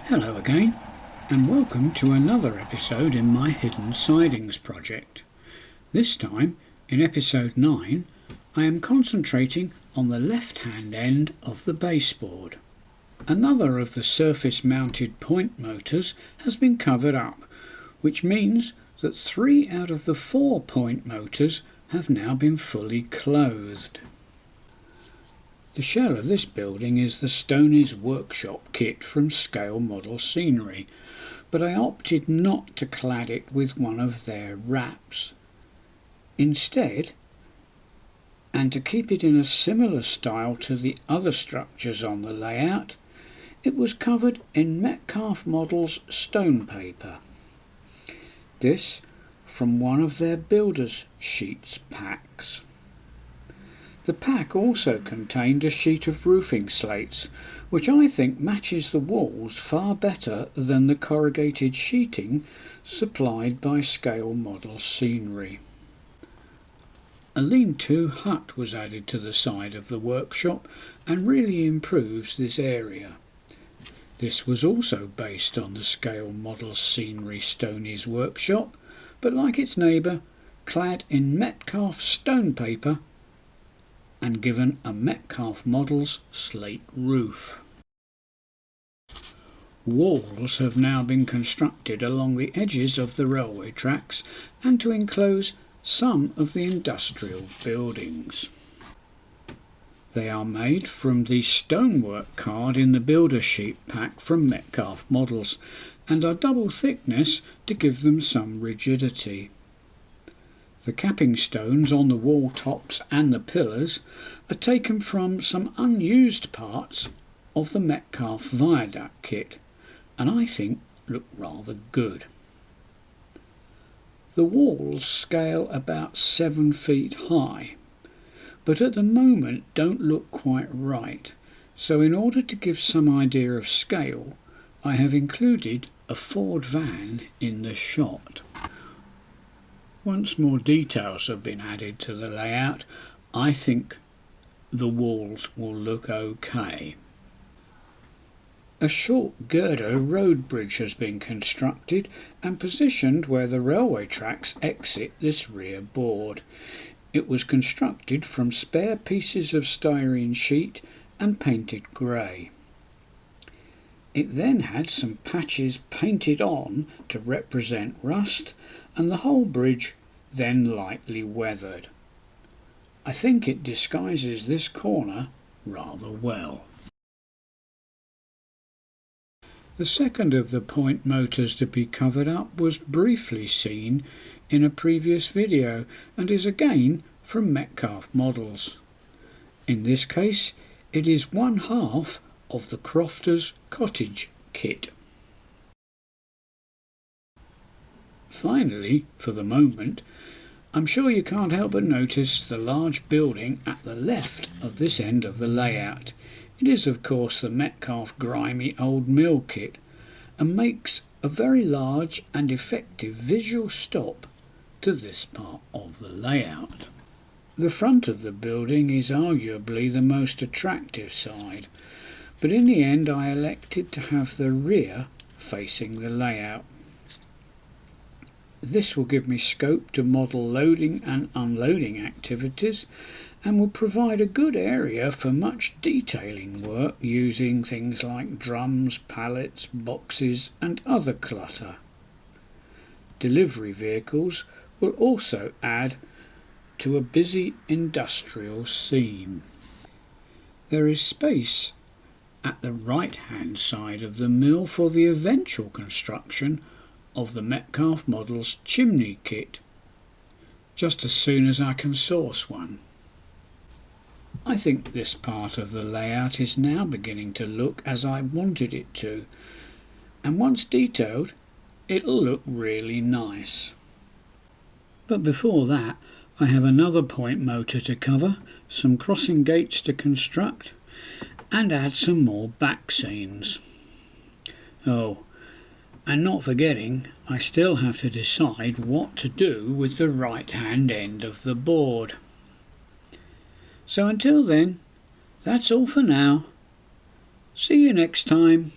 Hello again, and welcome to another episode in my Hidden Sidings project. This time, in episode 9, I am concentrating on the left-hand end of the baseboard. Another of the surface-mounted point motors has been covered up, which means that 3 out of the 4 point motors have now been fully clothed. The shell of this building is the Sidings workshop kit from Scale Model Scenery, but I opted not to clad it with one of their wraps. Instead, and to keep it in a similar style to the other structures on the layout, it was covered in Metcalfe Models stone paper. This from one of their builder's sheets packs. The pack also contained a sheet of roofing slates, which I think matches the walls far better than the corrugated sheeting supplied by Scale Model Scenery. A lean-to hut was added to the side of the workshop and really improves this area. This was also based on the Scale Model Scenery Sidings workshop, but like its neighbour, clad in Metcalfe stone paper and given a Metcalfe Models slate roof. Walls have now been constructed along the edges of the railway tracks and to enclose some of the industrial buildings. They are made from the stonework card in the builder sheet pack from Metcalfe Models and are double thickness to give them some rigidity. The capping stones on the wall tops and the pillars are taken from some unused parts of the Metcalfe viaduct kit, and I think look rather good. The walls scale about 7 feet high, but at the moment don't look quite right, so in order to give some idea of scale, I have included a Ford van in the shot. Once more details have been added to the layout, I think the walls will look okay. A short girder road bridge has been constructed and positioned where the railway tracks exit this rear board. It was constructed from spare pieces of styrene sheet and painted grey. It then had some patches painted on to represent rust, and the whole bridge then lightly weathered. I think it disguises this corner rather well. The second of the point motors to be covered up was briefly seen in a previous video and is again from Metcalfe Models. In this case, it is one half of the Crofter's Cottage kit. Finally, for the moment, I'm sure you can't help but notice the large building at the left of this end of the layout. It is of course the Metcalfe grimy old mill kit and makes a very large and effective visual stop to this part of the layout. The front of the building is arguably the most attractive side, but in the end I elected to have the rear facing the layout. This will give me scope to model loading and unloading activities and will provide a good area for much detailing work using things like drums, pallets, boxes and other clutter. Delivery vehicles will also add to a busy industrial scene. There is space at the right-hand side of the mill for the eventual construction of the Metcalfe Models chimney kit, just as soon as I can source one. I think this part of the layout is now beginning to look as I wanted it to, and once detailed it'll look really nice. But before that I have another point motor to cover, some crossing gates to construct and add some more back scenes. Oh, and not forgetting, I still have to decide what to do with the right-hand end of the board. So until then, that's all for now. See you next time.